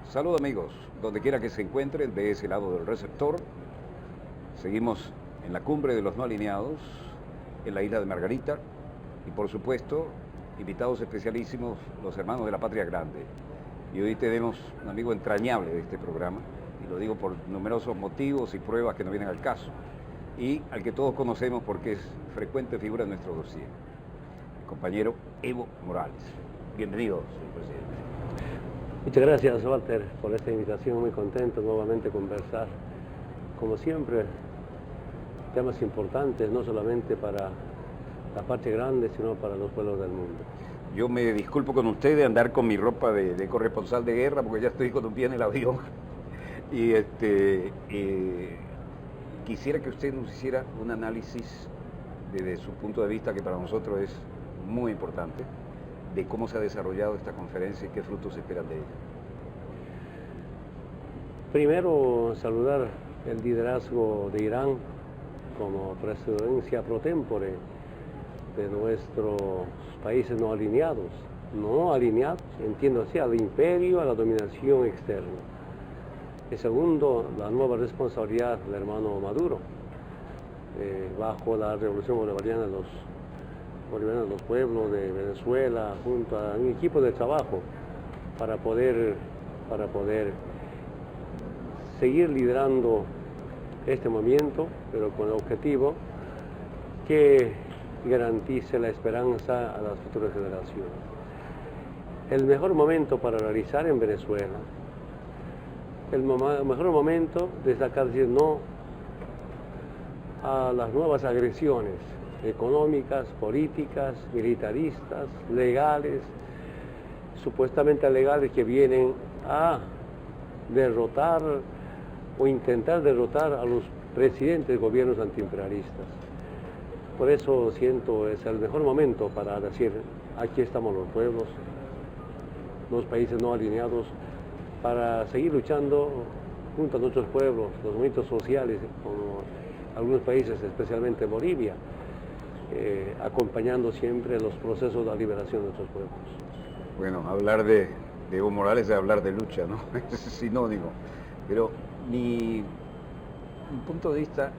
Salud amigos, donde quiera que se encuentren de ese lado del receptor. Seguimos en la cumbre de los no alineados, en la isla de Margarita, y por supuesto, invitados especialísimos, los hermanos de la Patria Grande. Y hoy tenemos un amigo entrañable de este programa, y lo digo por numerosos motivos y pruebas que no vienen al caso, y al que todos conocemos porque es frecuente figura en nuestro dossier, el compañero Evo Morales. Bienvenido, señor presidente. Muchas gracias, Walter, por esta invitación. Muy contento nuevamente conversar, como siempre, temas importantes, no solamente para la Patria Grande, sino para los pueblos del mundo. Yo me disculpo con usted de andar con mi ropa de corresponsal de guerra, porque ya estoy con un pie en el avión. Y quisiera que usted nos hiciera un análisis desde su punto de vista, que para nosotros es muy importante, de cómo se ha desarrollado esta conferencia y qué frutos se esperan de ella. Primero, saludar el liderazgo de Irán como presidencia pro tempore de nuestros países no alineados. No alineados, entiendo así, al imperio, a la dominación externa. Y segundo, la nueva responsabilidad del hermano Maduro, bajo la revolución bolivariana de los pueblos de Venezuela, junto a un equipo de trabajo para poder seguir liderando este movimiento, pero con el objetivo que garantice la esperanza a las futuras generaciones. El mejor momento para realizar en Venezuela, el mejor momento de sacar, decir no a las nuevas agresiones económicas, políticas, militaristas, legales, supuestamente legales, que vienen a derrotar o intentar derrotar a los presidentes de gobiernos antiimperialistas. Por eso siento es el mejor momento para decir, aquí estamos los pueblos, los países no alineados, para seguir luchando junto a nuestros pueblos, los movimientos sociales, como algunos países, especialmente Bolivia, acompañando siempre los procesos de la liberación de nuestros pueblos. Bueno, hablar de Evo Morales es hablar de lucha, ¿no? Es sinónimo. Pero mi punto de vista,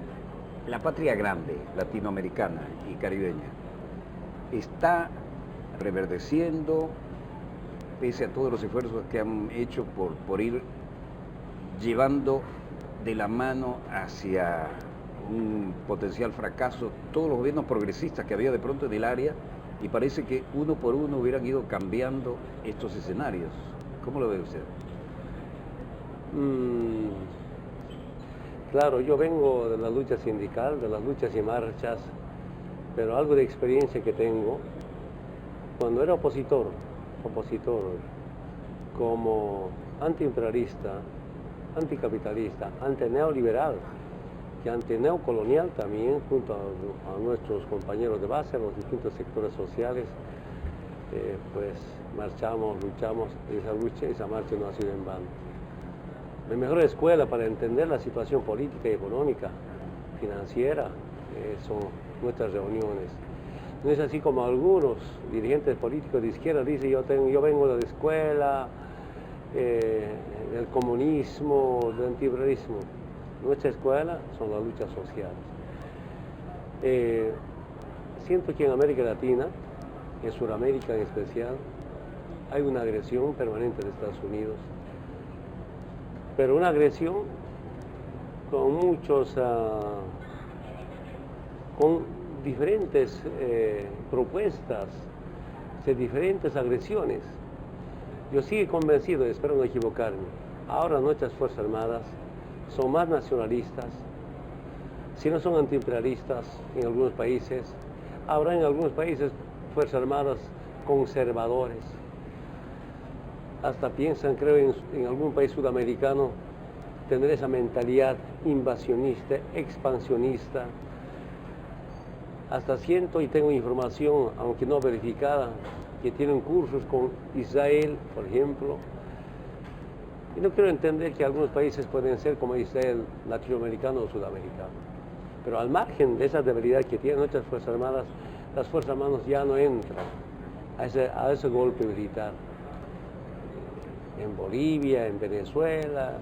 la Patria Grande, latinoamericana y caribeña, está reverdeciendo, pese a todos los esfuerzos que han hecho por ir llevando de la mano hacia un potencial fracaso todos los gobiernos progresistas que había de pronto en el área, y parece que uno por uno hubieran ido cambiando estos escenarios. ¿Cómo lo ve usted? Claro, yo vengo de la lucha sindical, de las luchas y marchas, pero algo de experiencia que tengo, cuando era opositor como antiimperialista, anticapitalista, antineoliberal y antineocolonial también, junto a nuestros compañeros de base, a los distintos sectores sociales, pues marchamos, luchamos, y esa marcha no ha sido en vano. La mejor escuela para entender la situación política y económica, financiera, son nuestras reuniones. No es así como algunos dirigentes políticos de izquierda dicen, yo vengo de la escuela del comunismo, del antiimperialismo. Nuestra escuela son las luchas sociales. Siento que en América Latina, en Sudamérica en especial, hay una agresión permanente de Estados Unidos, pero una agresión con con diferentes propuestas, de diferentes agresiones. Yo sigo convencido, espero no equivocarme, ahora nuestras Fuerzas Armadas son más nacionalistas, si no son antiimperialistas en algunos países, habrá en algunos países Fuerzas Armadas conservadores, hasta piensan, creo, en algún país sudamericano, tener esa mentalidad invasionista, expansionista. Hasta siento y tengo información, aunque no verificada, que tienen cursos con Israel, por ejemplo. Y no quiero entender que algunos países pueden ser como Israel, latinoamericano o sudamericano. Pero al margen de esa debilidad que tienen nuestras Fuerzas Armadas, las Fuerzas Armadas ya no entran a ese golpe militar. en Bolivia, en Venezuela.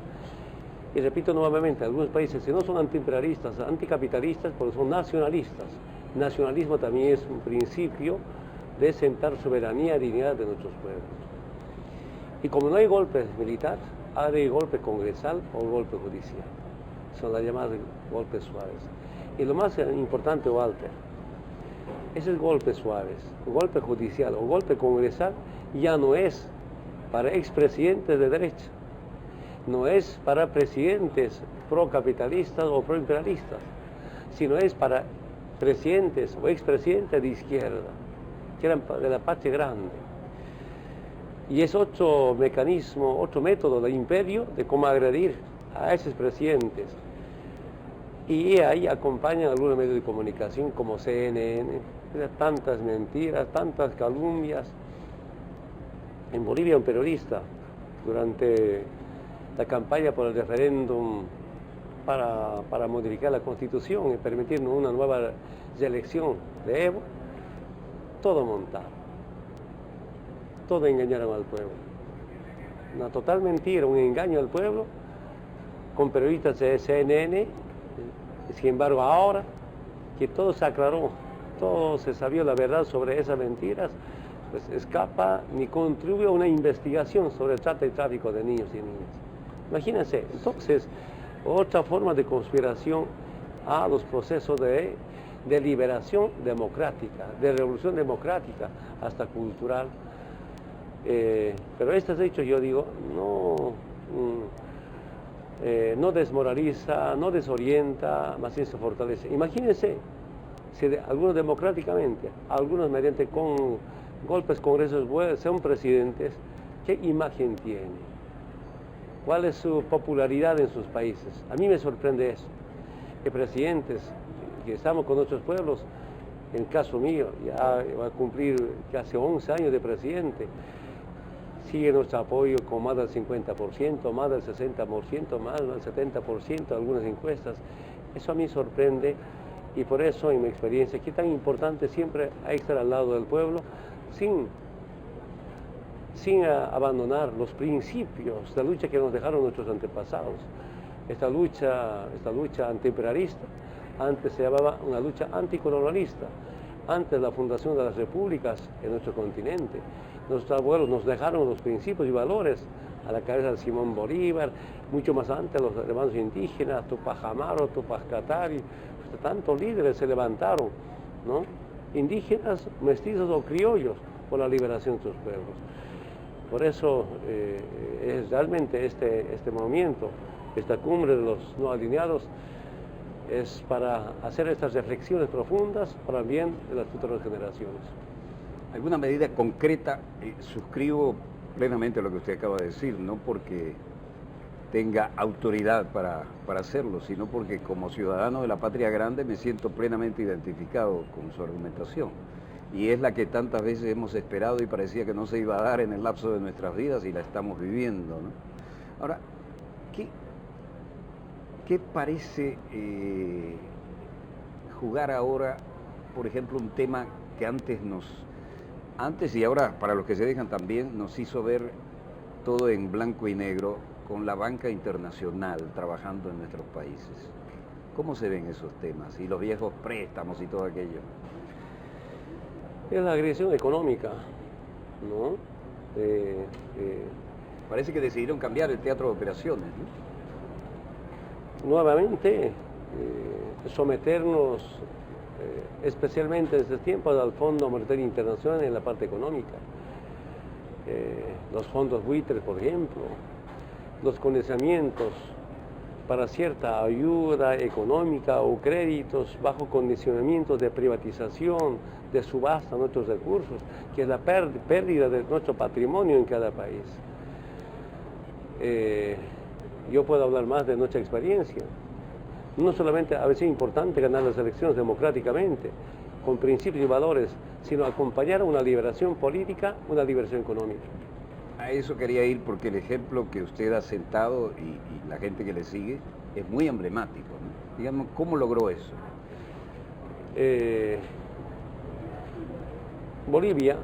Y repito nuevamente, algunos países que no son antiimperialistas, anticapitalistas, porque son nacionalistas. Nacionalismo también es un principio de sentar soberanía y dignidad de nuestros pueblos. Y como no hay golpe militar, hay golpe congresal o golpe judicial. Son las llamadas golpes suaves. Y lo más importante, Walter, esos golpes suaves, golpe judicial o golpe congresal, ya no es para expresidentes de derecha, no es para presidentes procapitalistas o proimperialistas, sino es para presidentes o expresidentes de izquierda, que eran de la patria grande. Y es otro mecanismo, otro método del imperio de cómo agredir a esos presidentes. Y ahí acompañan algunos medios de comunicación como CNN, tantas mentiras, tantas calumnias. En Bolivia un periodista, durante la campaña por el referéndum para modificar la Constitución y permitirnos una nueva reelección de Evo, todo montado, todo engañaron al pueblo. Una total mentira, un engaño al pueblo, con periodistas de CNN. Sin embargo, ahora que todo se aclaró, todo se sabía la verdad sobre esas mentiras, pues escapa ni contribuye a una investigación sobre el trata y tráfico de niños y niñas. Imagínense, entonces, otra forma de conspiración a los procesos de liberación democrática, de revolución democrática, hasta cultural. Pero estos hechos, yo digo, no desmoraliza, no desorienta, más bien se fortalece. Imagínense, si algunos democráticamente, algunos mediante con golpes, congresos, son presidentes, ¿qué imagen tiene? ¿Cuál es su popularidad en sus países? A mí me sorprende eso, que presidentes que estamos con nuestros pueblos, en el caso mío, ya va a cumplir casi 11 años de presidente, sigue nuestro apoyo con más del 50%, más del 60%, más del 70%, algunas encuestas. Eso a mí sorprende y por eso, en mi experiencia, que es tan importante siempre estar al lado del pueblo sin abandonar los principios de lucha que nos dejaron nuestros antepasados. Esta lucha antiimperialista antes se llamaba una lucha anticolonialista, antes de la fundación de las repúblicas en nuestro continente. Nuestros abuelos nos dejaron los principios y valores a la cabeza de Simón Bolívar, mucho más antes los hermanos indígenas, Tupac Amaru, Tupac Katari, tantos líderes se levantaron, ¿no? Indígenas, mestizos o criollos, por la liberación de sus pueblos. Por eso es realmente este movimiento, esta cumbre de los no alineados, es para hacer estas reflexiones profundas para el bien de las futuras generaciones. ¿Alguna medida concreta? Suscribo plenamente lo que usted acaba de decir, no porque tenga autoridad para hacerlo, sino porque como ciudadano de la patria grande me siento plenamente identificado con su argumentación. Y es la que tantas veces hemos esperado y parecía que no se iba a dar en el lapso de nuestras vidas y la estamos viviendo, ¿no? Ahora, ¿qué parece jugar ahora, por ejemplo, un tema que antes y ahora para los que se dejan también nos hizo ver todo en blanco y negro, con la banca internacional trabajando en nuestros países? ¿Cómo se ven esos temas? Y los viejos préstamos y todo aquello. Es la agresión económica, ¿no? Parece que decidieron cambiar el teatro de operaciones, ¿no? Nuevamente, someternos, especialmente en estos tiempos, al Fondo Monetario Internacional en la parte económica. Los fondos buitres, por ejemplo, los condicionamientos para cierta ayuda económica o créditos bajo condicionamientos de privatización, de subasta de nuestros recursos, que es la pérdida de nuestro patrimonio en cada país. Yo puedo hablar más de nuestra experiencia. No solamente a veces es importante ganar las elecciones democráticamente, con principios y valores, sino acompañar a una liberación política, una liberación económica. A eso quería ir porque el ejemplo que usted ha sentado y la gente que le sigue es muy emblemático, ¿no? Digamos, ¿cómo logró eso? Bolivia,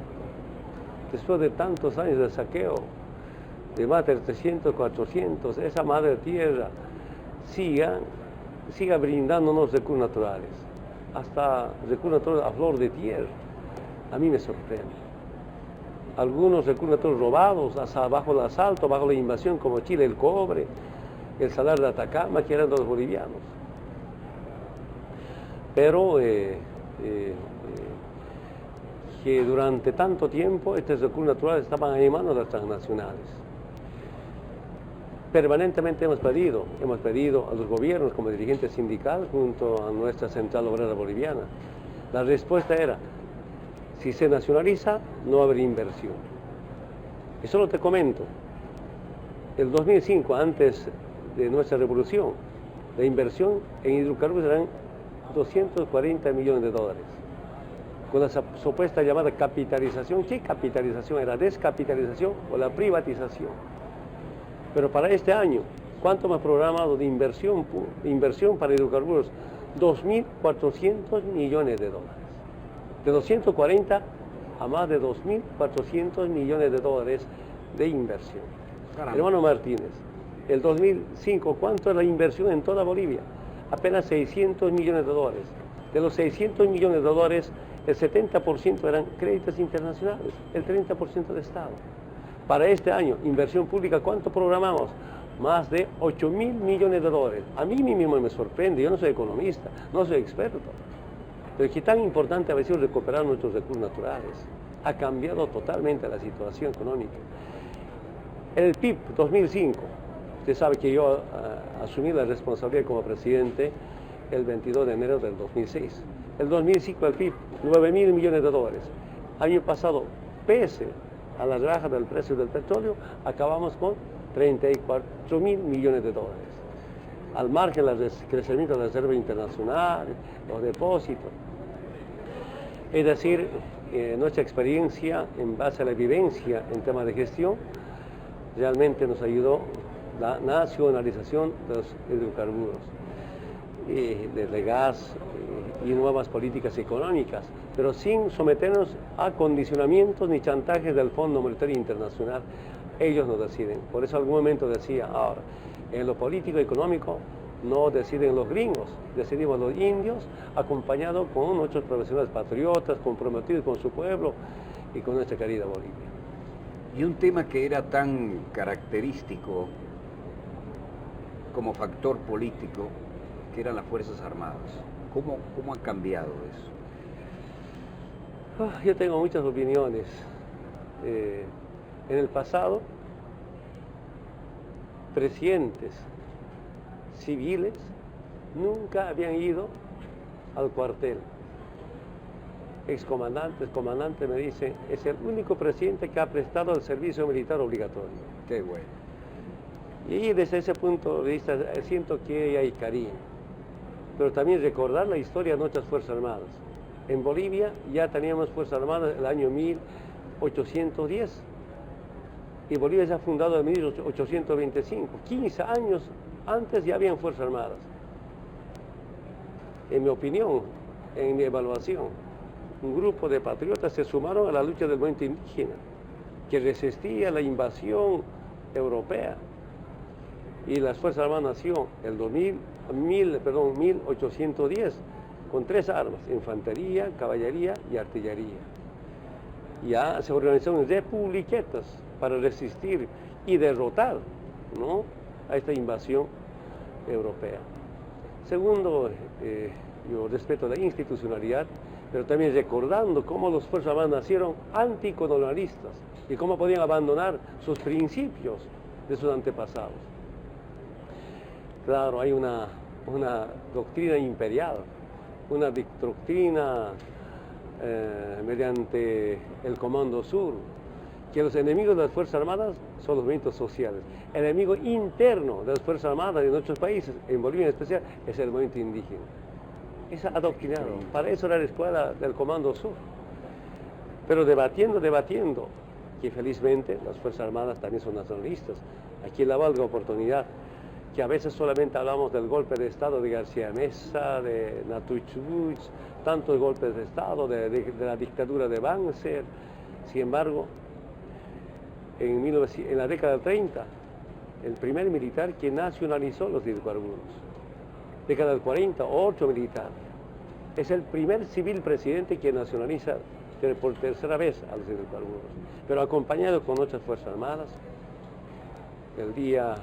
después de tantos años de saqueo, de más de 300, 400, esa madre tierra siga brindándonos recursos naturales, hasta recursos naturales a flor de tierra. A mí me sorprende. Algunos recursos naturales robados hasta bajo el asalto, bajo la invasión, como Chile, el cobre, el salar de Atacama, que eran de los bolivianos. Pero que durante tanto tiempo estos recursos naturales estaban en manos de las transnacionales. Permanentemente hemos pedido a los gobiernos como dirigente sindical junto a nuestra central obrera boliviana. La respuesta era, si se nacionaliza, no va a haber inversión. Y solo te comento, el 2005, antes de nuestra revolución, la inversión en hidrocarburos eran 240 millones de dólares. Con la supuesta llamada capitalización, ¿qué capitalización? ¿Era descapitalización o la privatización? Pero para este año, ¿cuánto hemos programado de inversión para hidrocarburos? 2.400 millones de dólares. De 240 a más de 2.400 millones de dólares de inversión. Caramba. Hermano Martínez, el 2005, ¿cuánto es la inversión en toda Bolivia? Apenas 600 millones de dólares. De los 600 millones de dólares, el 70% eran créditos internacionales, el 30% de Estado. Para este año, inversión pública, ¿cuánto programamos? Más de 8.000 millones de dólares. A mí mismo me sorprende, yo no soy economista, no soy experto. Pero qué tan importante ha sido recuperar nuestros recursos naturales. Ha cambiado totalmente la situación económica. El PIB 2005, usted sabe que yo asumí la responsabilidad como presidente el 22 de enero del 2006. El 2005 el PIB, 9.000 millones de dólares. Año pasado, pese a la rebaja del precio del petróleo, acabamos con 34.000 millones de dólares. Al margen del crecimiento de la reserva internacional, los depósitos. Es decir, nuestra experiencia en base a la vivencia en temas de gestión realmente nos ayudó la nacionalización de los hidrocarburos, de gas y nuevas políticas económicas, pero sin someternos a condicionamientos ni chantajes del Fondo Monetario Internacional. Ellos nos deciden. Por eso en algún momento decía, ahora, en lo político y económico no deciden los gringos, decidimos los indios, acompañados con nuestros profesionales patriotas, comprometidos con su pueblo y con nuestra querida Bolivia. Y un tema que era tan característico como factor político, que eran las Fuerzas Armadas. ¿Cómo ha cambiado eso? Yo tengo muchas opiniones. En el pasado, presidentes civiles nunca habían ido al cuartel. Comandante me dice, es el único presidente que ha prestado el servicio militar obligatorio. Qué bueno. Y desde ese punto de vista siento que hay cariño. Pero también recordar la historia de nuestras Fuerzas Armadas. En Bolivia ya teníamos Fuerzas Armadas el año 1810 y Bolivia se ha fundado en 1825. 15 años antes ya habían Fuerzas Armadas. En mi opinión, en mi evaluación, un grupo de patriotas se sumaron a la lucha del movimiento indígena que resistía la invasión europea. Y las Fuerzas Armadas nació el 1810 con 3 armas, infantería, caballería y artillería. Ya se organizaron en republiquetas para resistir y derrotar, ¿no?, a esta invasión europea. Segundo, yo respeto la institucionalidad, pero también recordando cómo las Fuerzas Armadas nacieron anticolonialistas y cómo podían abandonar sus principios de sus antepasados. Claro, hay una doctrina imperial, una doctrina mediante el Comando Sur, que los enemigos de las Fuerzas Armadas son los movimientos sociales. El enemigo interno de las Fuerzas Armadas de nuestros países, en Bolivia en especial, es el movimiento indígena. Es adoctrinado. Para eso era la escuela del Comando Sur. Pero debatiendo, que felizmente las Fuerzas Armadas también son nacionalistas. Aquí la valga oportunidad, que a veces solamente hablamos del golpe de Estado de García Meza, de Natuchuch, tantos golpes de Estado, de la dictadura de Banzer. Sin embargo, en la década del 30, el primer militar que nacionalizó los hidrocarburos. Década del 40, otro militar. Es el primer civil presidente que nacionaliza por tercera vez a los hidrocarburos, pero acompañado con otras Fuerzas Armadas. El día...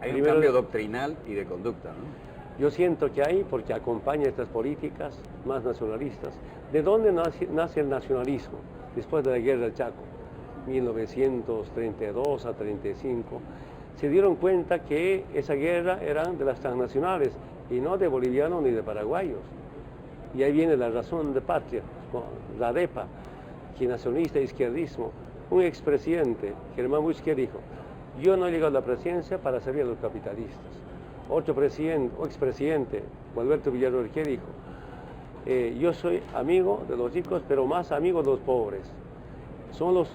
Hay un cambio doctrinal y de conducta, ¿no? Yo siento que hay, porque acompaña estas políticas más nacionalistas. ¿De dónde nace el nacionalismo? Después de la Guerra del Chaco, 1932 a 35, se dieron cuenta que esa guerra era de las transnacionales y no de bolivianos ni de paraguayos. Y ahí viene la razón de patria, la DEPA, que nacionalista e izquierdismo. Un expresidente, Germán Busquets, dijo: yo no he llegado a la presidencia para servir a los capitalistas. Otro expresidente, Gualberto Villarroel, dijo: yo soy amigo de los ricos, pero más amigo de los pobres. Son los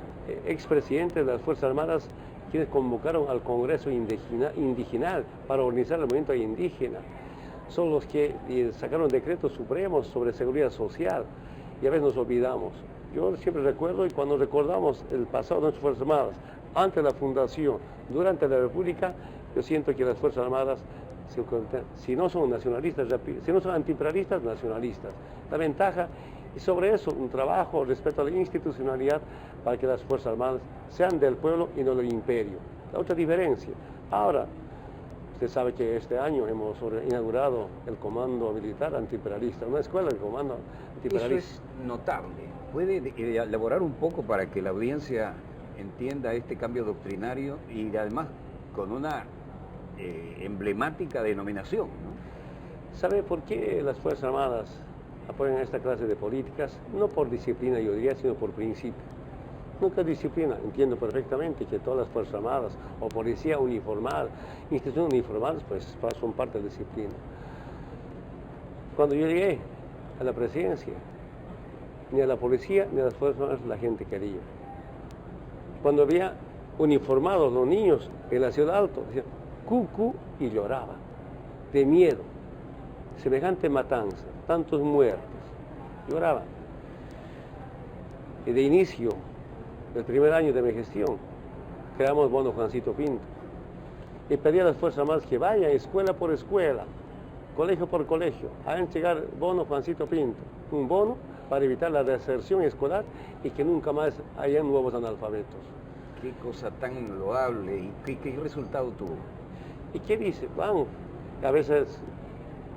expresidentes de las Fuerzas Armadas quienes convocaron al Congreso Indigenal para organizar el movimiento indígena. Son los que sacaron decretos supremos sobre seguridad social, y a veces nos olvidamos. Yo siempre recuerdo, y cuando recordamos el pasado de nuestras Fuerzas Armadas, antes de la fundación, durante la República, yo siento que las Fuerzas Armadas, si no son nacionalistas, si no son antiimperialistas, nacionalistas. La ventaja, y sobre eso, un trabajo respecto a la institucionalidad para que las Fuerzas Armadas sean del pueblo y no del imperio. La otra diferencia. Ahora, usted sabe que este año hemos inaugurado el Comando Militar Antiimperialista, una escuela de comando antiimperialista. Eso es notable. ¿Puede elaborar un poco para que la audiencia entienda este cambio doctrinario y además con una emblemática denominación, ¿no? ¿Sabe por qué las Fuerzas Armadas apoyan esta clase de políticas? No por disciplina, yo diría, sino por principio. Nunca disciplina. Entiendo perfectamente que todas las Fuerzas Armadas, o policía uniformada, instituciones uniformadas, pues son parte de la disciplina. Cuando yo llegué a la presidencia, ni a la policía ni a las Fuerzas Armadas la gente quería. Cuando había uniformados los niños en la Ciudad Alto, decían cucú y lloraba, de miedo. Semejante matanza, tantos muertos, lloraba. Y de inicio, del primer año de mi gestión, creamos bono Juancito Pinto. Y pedí a las Fuerzas Armadas que vayan escuela por escuela, colegio por colegio, a entregar bono Juancito Pinto. Un bono para evitar la deserción escolar y que nunca más hayan nuevos analfabetos. Qué cosa tan loable. ¿Y qué resultado tuvo? ¿Y qué dice? Van, a veces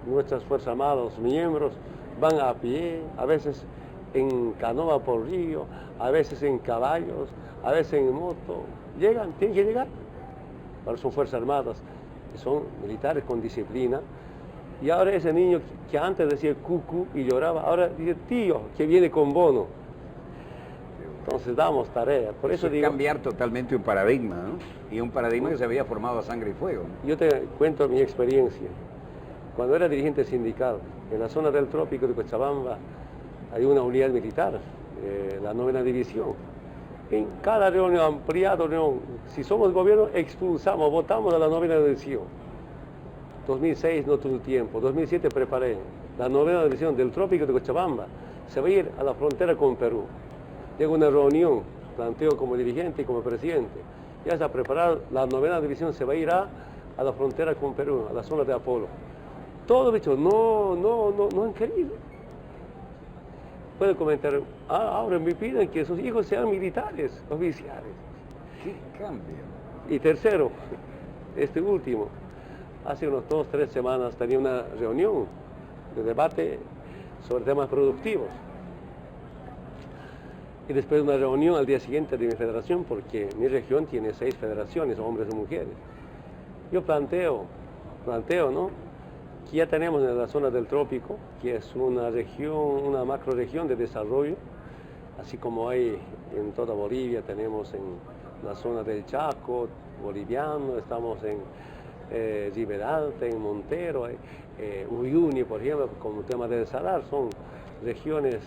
nuestras Fuerzas Armadas, los miembros, van a pie, a veces en canoa por río, a veces en caballos, a veces en moto. Llegan, tienen que llegar. Ahora son Fuerzas Armadas, que son militares con disciplina. Y ahora ese niño que antes decía cucú y lloraba, ahora dice tío, que viene con bono. Entonces damos tarea. Por eso digo, cambiar totalmente un paradigma, ¿no? Y un paradigma que se había formado a sangre y fuego, ¿no? Yo te cuento mi experiencia. Cuando era dirigente sindical, en la zona del trópico de Cochabamba, hay una unidad militar, la 9ª División. En cada reunión, ampliada reunión, si somos gobierno, expulsamos, votamos a la 9ª División. 2006 no tuve tiempo, 2007 preparé. La 9ª División del trópico de Cochabamba se va a ir a la frontera con Perú. Llega una reunión, planteo como dirigente y como presidente. Ya está preparada, la 9ª División se va a ir a la frontera con Perú, a la zona de Apolo. Todos dicho, no han querido. Pueden comentar, ahora me piden que sus hijos sean militares, oficiales. ¿Qué cambio? Y tercero, este último, hace unos 2 o 3 semanas tenía una reunión de debate sobre temas productivos. Y después una reunión al día siguiente de mi federación, porque mi región tiene 6 federaciones, hombres y mujeres. Yo planteo, ¿no?, que ya tenemos en la zona del trópico, que es una región, una macroregión de desarrollo, así como hay en toda Bolivia, tenemos en la zona del Chaco boliviano, estamos en Riberalta, en Montero, Uyuni, por ejemplo, como tema de Salar, son regiones,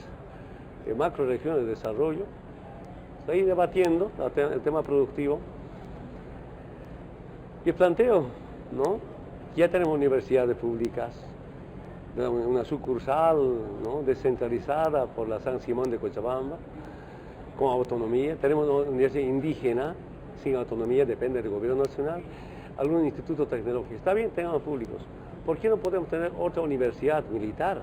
macroregiones de desarrollo. Estoy debatiendo el tema productivo y planteo, ¿no?, ya tenemos universidades públicas, una sucursal, ¿no?, descentralizada por la San Simón de Cochabamba, con autonomía. Tenemos una universidad indígena sin autonomía, depende del gobierno nacional, algún instituto tecnológico. Está bien, tengamos públicos. ¿Por qué no podemos tener otra universidad militar,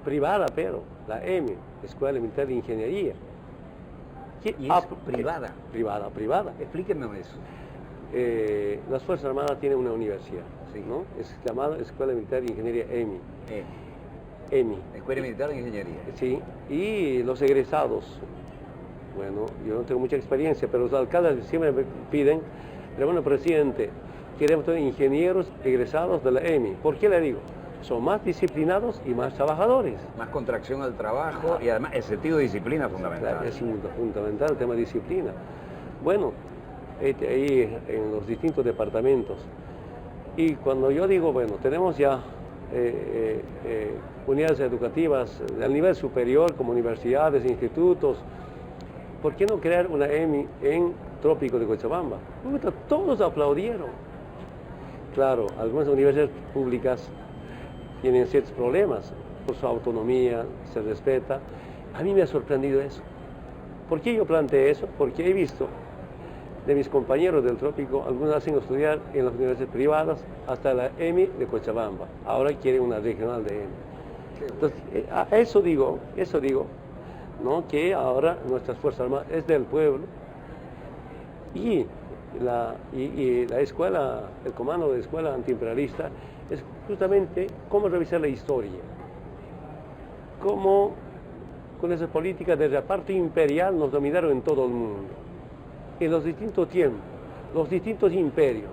privada, pero la EMI, Escuela Militar de Ingeniería? ¿Y es privada? Privada. Explíqueme eso. Las Fuerzas Armadas tienen una universidad, Sí. ¿no? Es llamada Escuela Militar de Ingeniería EMI. EMI. Escuela Militar de Ingeniería. Sí, y los egresados, bueno, yo no tengo mucha experiencia, pero los alcaldes siempre me piden, pero bueno, presidente, queremos tener ingenieros egresados de la EMI. ¿Por qué le digo? Son más disciplinados y más trabajadores. Más contracción al trabajo y además el sentido de disciplina fundamental. Es fundamental el tema de disciplina. Bueno, ahí en los distintos departamentos. Y cuando yo digo, bueno, tenemos ya unidades educativas al nivel superior, como universidades, institutos, ¿por qué no crear una EMI en Trópico de Cochabamba? Todos aplaudieron. Claro, algunas universidades públicas tienen ciertos problemas por su autonomía, se respeta. A mí me ha sorprendido eso. ¿Por qué yo planteé eso? Porque he visto de mis compañeros del Trópico, algunos hacen estudiar en las universidades privadas hasta la EMI de Cochabamba. Ahora quieren una regional de EMI. Entonces, eso digo, ¿no? Que ahora nuestras Fuerzas Armadas es del pueblo y la escuela, el comando de la escuela antiimperialista es justamente cómo revisar la historia, cómo con esa política de reparto imperial nos dominaron en todo el mundo, en los distintos tiempos, los distintos imperios,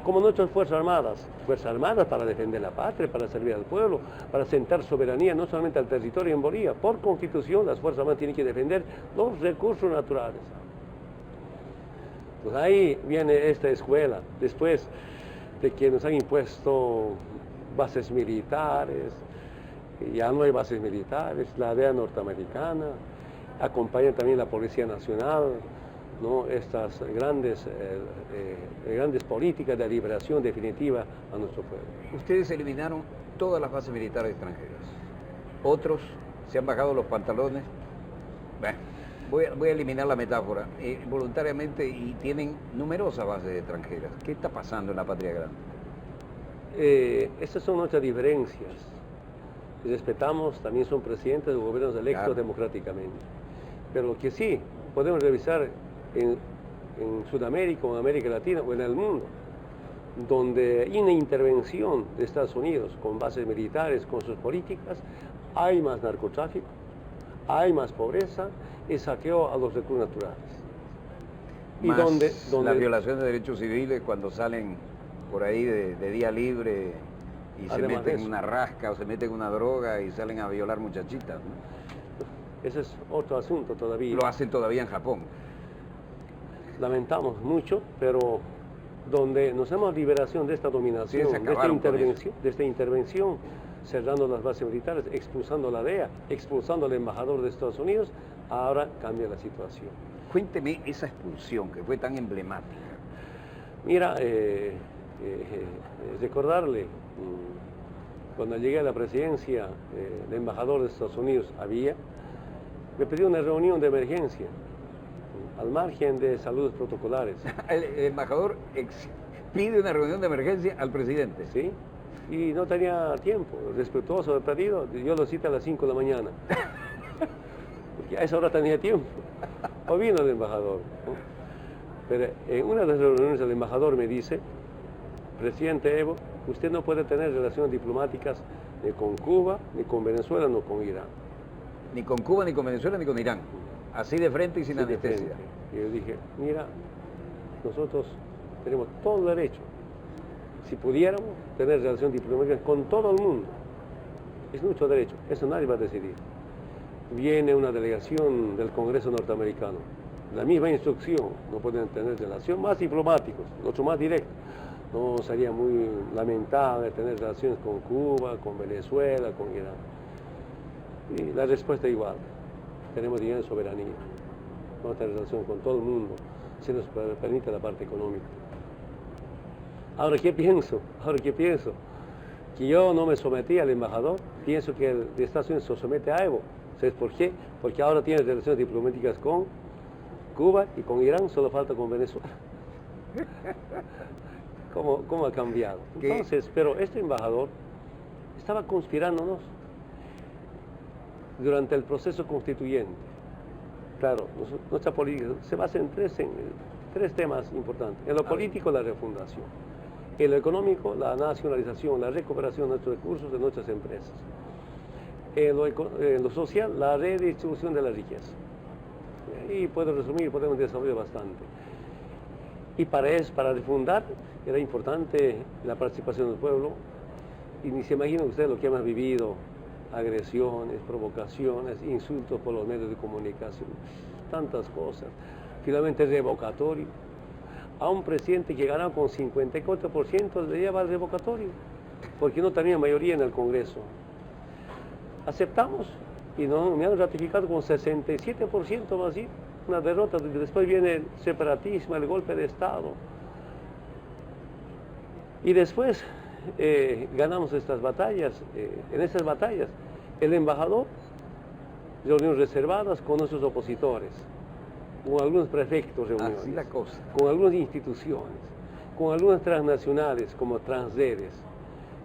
como nuestras Fuerzas Armadas para defender la patria, para servir al pueblo, para sentar soberanía no solamente al territorio en Bolivia. Por constitución las Fuerzas Armadas tienen que defender los recursos naturales. Pues ahí viene esta escuela, después de que nos han impuesto bases militares, ya no hay bases militares, la DEA norteamericana, acompaña también la Policía Nacional, ¿no? Estas grandes políticas de liberación definitiva a nuestro pueblo. Ustedes eliminaron todas las bases militares extranjeras. Otros se han bajado los pantalones. Bueno, voy a eliminar la metáfora. Voluntariamente y tienen numerosas bases extranjeras. ¿Qué está pasando en la patria grande? Estas son nuestras diferencias. Respetamos, también son presidentes de gobiernos electos Claro. democráticamente. Pero lo que sí podemos revisar en Sudamérica o en América Latina o en el mundo, donde hay una intervención de Estados Unidos con bases militares, con sus políticas, hay más narcotráfico, hay más pobreza y saqueo a los recursos naturales. Y Más donde las violaciones de derechos civiles cuando salen por ahí de día libre y se Además de meten en eso. una rasca o se meten en una droga y salen a violar muchachitas, ¿no? ese es otro asunto todavía. Lo hacen todavía en Japón. Lamentamos mucho, pero donde nos hemos liberación de esta dominación, Sí, se acabaron con de esta intervención, cerrando las bases militares, expulsando la DEA, expulsando al embajador de Estados Unidos, ahora cambia la situación. Cuénteme esa expulsión que fue tan emblemática. Mira, recordarle, cuando llegué a la presidencia, el embajador de Estados Unidos me pidió una reunión de emergencia, al margen de saludos protocolares. El embajador pide una reunión de emergencia al presidente. ¿Sí? Y no tenía tiempo, respetuoso del pedido, yo lo cité a las 5 de la mañana. Porque a esa hora tenía tiempo. O vino el embajador, ¿no? Pero en una de las reuniones el embajador me dice, presidente Evo, usted no puede tener relaciones diplomáticas ni con Cuba, ni con Venezuela, ni con Irán. Ni con Cuba, ni con Venezuela, ni con Irán. Así de frente y sin Sí, de anestesia. frente. Y yo dije, mira, nosotros tenemos todo el derecho, si pudiéramos, tener relación diplomática con todo el mundo. Es nuestro derecho, eso nadie va a decidir. Viene una delegación del Congreso norteamericano, la misma instrucción, no pueden tener relación, más diplomáticos, otro más directo. No sería muy lamentable tener relaciones con Cuba, con Venezuela, con Irán. Y la respuesta es igual. Tenemos dinero de soberanía, vamos a tener relación con todo el mundo, si nos permite la parte económica. Ahora, ¿qué pienso? Que yo no me sometí al embajador, pienso que el de Estados Unidos se somete a Evo. ¿Sabes por qué? Porque ahora tiene relaciones diplomáticas con Cuba y con Irán, solo falta con Venezuela. ¿Cómo ha cambiado? ¿Qué? Entonces, pero este embajador estaba conspirándonos durante el proceso constituyente. Claro, nuestra política se basa en tres temas importantes. En lo político, la refundación. En lo económico, la nacionalización, la recuperación de nuestros recursos de nuestras empresas. En lo social, la redistribución de la riqueza. Y puedo resumir, podemos desarrollar bastante. Y para refundar era importante la participación del pueblo. Y ni se imaginan ustedes lo que hemos vivido: agresiones, provocaciones, insultos por los medios de comunicación, tantas cosas. Finalmente revocatorio. A un presidente que ganaba con 54% le lleva al revocatorio, porque no tenía mayoría en el Congreso. Aceptamos y no, me han ratificado con 67% más así, una derrota. Después viene el separatismo, el golpe de Estado. Y después ganamos estas batallas. En estas batallas, el embajador, reuniones reservadas con nuestros opositores, con algunos prefectos reuniones, así la cosa. con algunas instituciones, con algunas transnacionales como Transredes.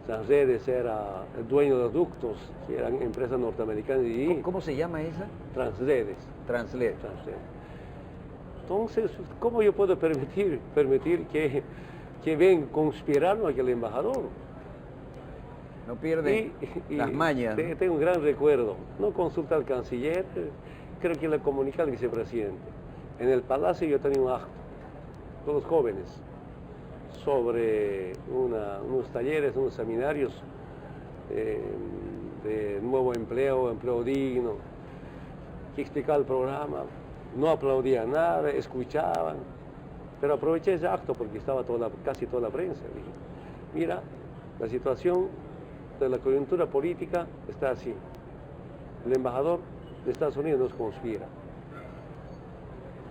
Transredes era el dueño de los ductos, que eran empresas norteamericanas. Y ¿Cómo se llama esa? Transredes. Translet. Transredes. Entonces, ¿cómo yo puedo permitir que ven conspirarnos a aquel embajador? No pierde las mañas. Tengo un gran recuerdo. No consulta al canciller, creo que le comunica al vicepresidente. En el palacio yo tenía un acto con los jóvenes sobre unos talleres, unos seminarios de nuevo empleo digno, que explicaba el programa. No aplaudían nada, escuchaban, pero aproveché ese acto porque estaba casi toda la prensa. Dije, mira, la situación de la coyuntura política está así. El embajador de Estados Unidos nos conspira.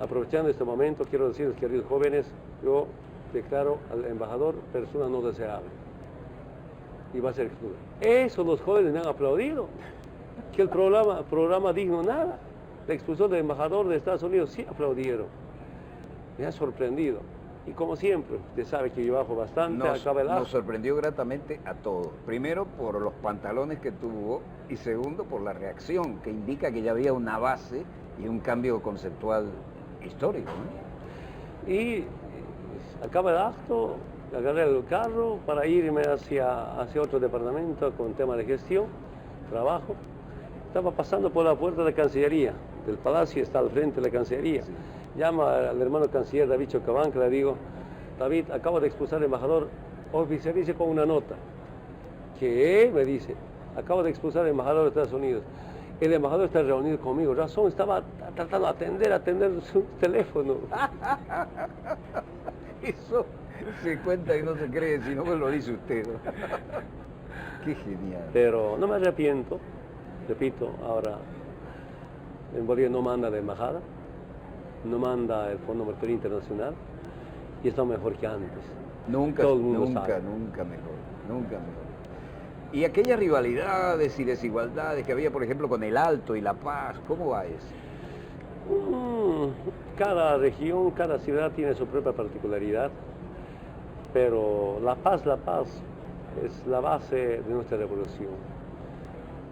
Aprovechando este momento, quiero decirles, queridos jóvenes, yo declaro al embajador persona no deseable. Y va a ser excluido. Eso los jóvenes me han aplaudido. Que el programa digno nada. La expulsión del embajador de Estados Unidos sí aplaudieron. Me ha sorprendido. Y como siempre, usted sabe que yo bajo bastante, acaba el acto. Nos sorprendió gratamente a todos. Primero, por los pantalones que tuvo, y segundo, por la reacción, que indica que ya había una base y un cambio conceptual histórico, ¿no? Y acaba el acto, agarré el carro para irme hacia otro departamento con tema de gestión, trabajo. Estaba pasando por la puerta de la Cancillería, del palacio está al frente de la Cancillería. Sí. Llama al hermano canciller David Chocabán, que le digo, David, acabo de expulsar al embajador, oficialice con una nota. ¿Qué? Me dice, acabo de expulsar al embajador de Estados Unidos. El embajador está reunido conmigo. Razón, estaba tratando de atender su teléfono. Eso se cuenta y no se cree, si no me lo dice usted. Qué genial. Pero no me arrepiento. Repito, ahora en Bolivia no manda la embajada, no manda el Fondo Monetario Internacional y está mejor que antes. Nunca mejor. Y aquellas rivalidades y desigualdades que había, por ejemplo, con el Alto y La Paz, ¿cómo va eso? Cada región, cada ciudad tiene su propia particularidad, pero La Paz es la base de nuestra revolución.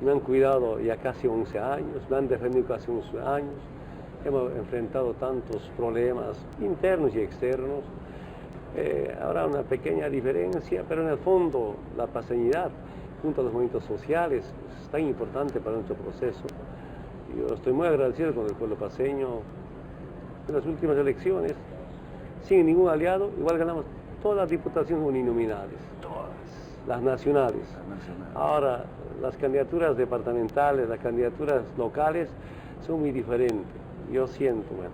Me han cuidado ya casi 11 años, me han defendido casi 11 años, hemos enfrentado tantos problemas internos y externos. Habrá una pequeña diferencia, pero en el fondo la paseñidad, junto a los movimientos sociales, es tan importante para nuestro proceso. Yo estoy muy agradecido con el pueblo paseño. En las últimas elecciones, sin ningún aliado, igual ganamos todas las diputaciones uninominales, todas, las nacionales. Ahora, las candidaturas departamentales, las candidaturas locales son muy diferentes. Yo siento, bueno,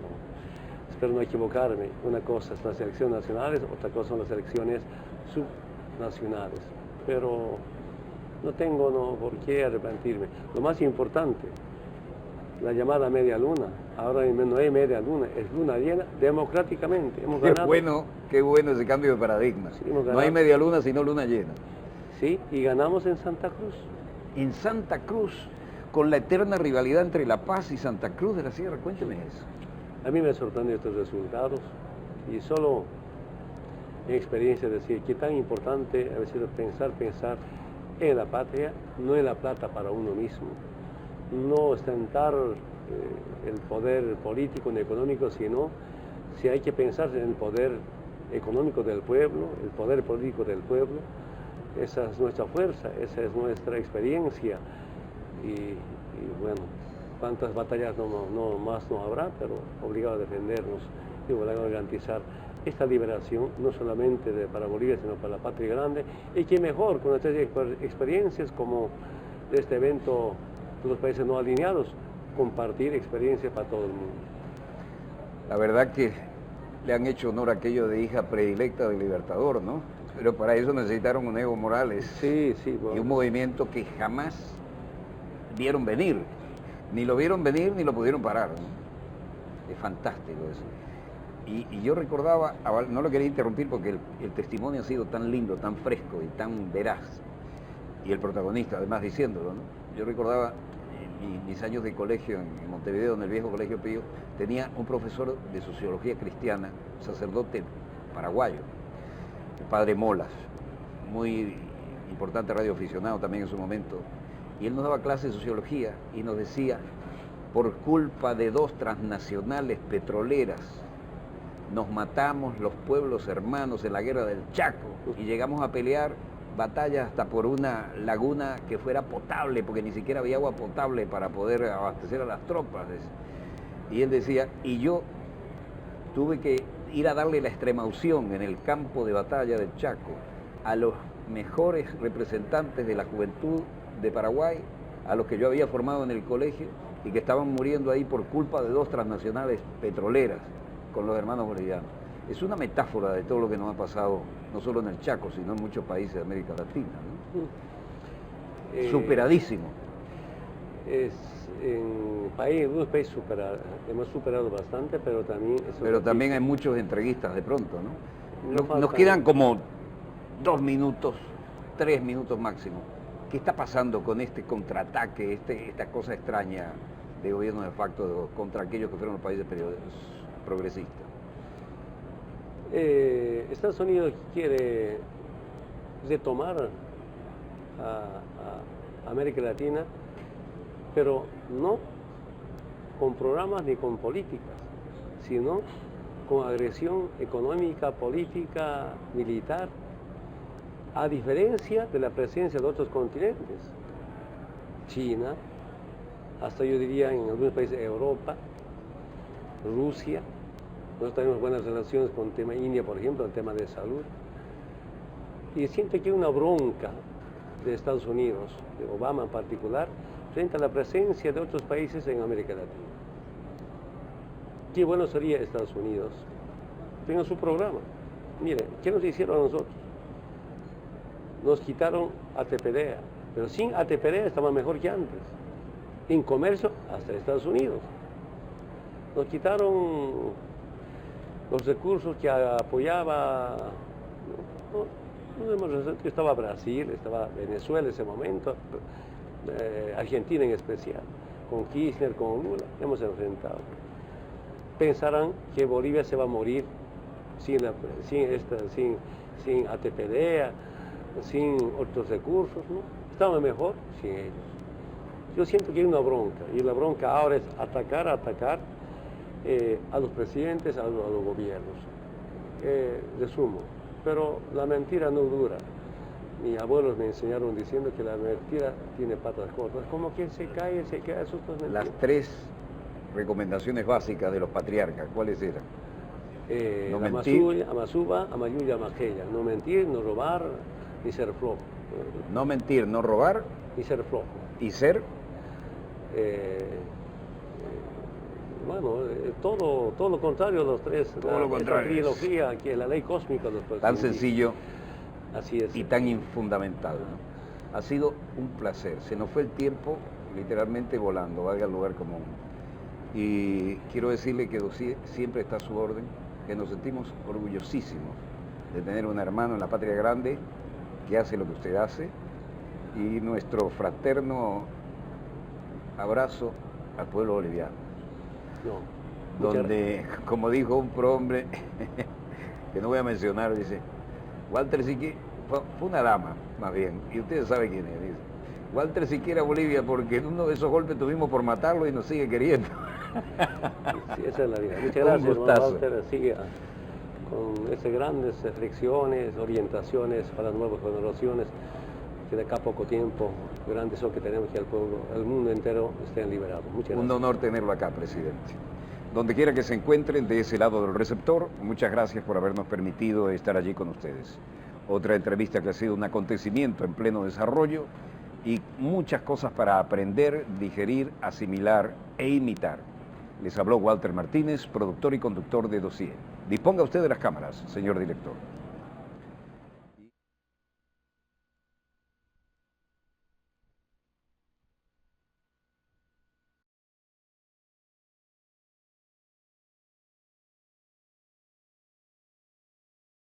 espero no equivocarme, una cosa es las elecciones nacionales, otra cosa son las elecciones subnacionales, pero no tengo por qué arrepentirme. Lo más importante, la llamada media luna, ahora no hay media luna, es luna llena democráticamente. Hemos ganado. Qué bueno ese cambio de paradigma. Sí, no hay media luna, sino luna llena. Sí, y ganamos en Santa Cruz. En Santa Cruz, con la eterna rivalidad entre La Paz y Santa Cruz de la Sierra, cuénteme eso. A mí me sorprenden estos resultados y solo mi experiencia, decir qué tan importante ha sido pensar en la patria, no en la plata para uno mismo, no ostentar el poder político ni económico, sino si hay que pensar en el poder económico del pueblo, el poder político del pueblo. Esa es nuestra fuerza, esa es nuestra experiencia y bueno, cuántas batallas más no habrá, pero obligado a defendernos y obligado a garantizar esta liberación, no solamente para Bolivia, sino para la patria grande, y que mejor con estas experiencias como de este evento de los países no alineados, compartir experiencias para todo el mundo. La verdad que le han hecho honor a aquello de hija predilecta del Libertador, ¿no? Pero para eso necesitaron un Evo Morales sí, bueno. Y un movimiento que jamás vieron venir. Ni lo vieron venir ni lo pudieron parar, ¿no? Es fantástico eso. Y yo recordaba, no lo quería interrumpir porque el testimonio ha sido tan lindo, tan fresco y tan veraz. Y el protagonista, además, diciéndolo, ¿no? Yo recordaba mis años de colegio en Montevideo, en el viejo Colegio Pío, tenía un profesor de sociología cristiana, sacerdote paraguayo, el padre Molas, muy importante radioaficionado también en su momento. Y él nos daba clases de sociología y nos decía, por culpa de dos transnacionales petroleras, nos matamos los pueblos hermanos en la guerra del Chaco y llegamos a pelear batallas hasta por una laguna que fuera potable, porque ni siquiera había agua potable para poder abastecer a las tropas. Y él decía, y yo tuve que ir a darle la extremaunción en el campo de batalla del Chaco a los mejores representantes de la juventud de Paraguay, a los que yo había formado en el colegio y que estaban muriendo ahí por culpa de dos transnacionales petroleras con los hermanos bolivianos. Es una metáfora de todo lo que nos ha pasado, no solo en el Chaco, sino en muchos países de América Latina, ¿no? Superadísimo. En algunos países hemos superado bastante, pero también... Pero también hay muchos entreguistas de pronto, ¿no? Nos quedan como 2 minutos, 3 minutos máximo. ¿Qué está pasando con este contraataque, esta cosa extraña de gobierno de facto contra aquellos que fueron los países progresistas? Estados Unidos quiere retomar a América Latina, pero no con programas ni con políticas, sino con agresión económica, política, militar, a diferencia de la presencia de otros continentes. China, hasta yo diría en algunos países de Europa, Rusia. Nosotros tenemos buenas relaciones con el tema India, por ejemplo, el tema de salud. Y siento que hay una bronca de Estados Unidos, de Obama en particular, frente a la presencia de otros países en América Latina. Qué bueno sería Estados Unidos tenga su programa. Mire, ¿qué nos hicieron a nosotros? Nos quitaron ATPDA, pero sin ATPDA estaba mejor que antes. En comercio, hasta Estados Unidos. Nos quitaron los recursos que apoyaba, estaba Brasil, estaba Venezuela en ese momento, Argentina en especial, con Kirchner, con Lula, hemos enfrentado. Pensarán que Bolivia se va a morir sin ATPDA, sin otros recursos, ¿no? Estamos mejor sin ellos. Yo siento que hay una bronca, y la bronca ahora es atacar a los presidentes, a los gobiernos. Resumo, pero la mentira no dura. Mis abuelos me enseñaron diciendo que la mentira tiene patas cortas, como que se cae, eso es mentira. Las 3 recomendaciones básicas de los patriarcas, ¿cuáles eran? No mentir, Amasuba, Amayuya, Majeya. No mentir, no robar, ni ser flojo. No mentir, no robar. Ni ser flojo. ¿Y ser? Bueno, todo lo contrario a los 3. Todo lo contrario. La trilogía, que es la ley cósmica. Tan sencillo. Así es. Y tan infundamental, ¿no? Ha sido un placer. Se nos fue el tiempo literalmente volando, valga el lugar común. Y quiero decirle que siempre está a su orden, que nos sentimos orgullosísimos de tener un hermano en la patria grande que hace lo que usted hace, y nuestro fraterno abrazo al pueblo boliviano. No, donde, como dijo un prohombre, que no voy a mencionar, dice, Walter Siqueira fue una dama, más bien, y ustedes saben quién es. Dice, Walter Siqueira Bolivia, porque en uno de esos golpes tuvimos por matarlo y nos sigue queriendo. Sí, esa es la vida. Muchas Un gracias, hermano gustazo. Walter. Sigue con esas grandes reflexiones, orientaciones para las nuevas generaciones, que de acá a poco tiempo, grandes son que tenemos que el pueblo, el mundo entero estén liberados. Muchas gracias. Un honor tenerlo acá, presidente. Donde quiera que se encuentren, de ese lado del receptor, muchas gracias por habernos permitido estar allí con ustedes. Otra entrevista que ha sido un acontecimiento en pleno desarrollo y muchas cosas para aprender, digerir, asimilar e imitar. Les habló Walter Martínez, productor y conductor de Dossier. Disponga usted de las cámaras, señor director.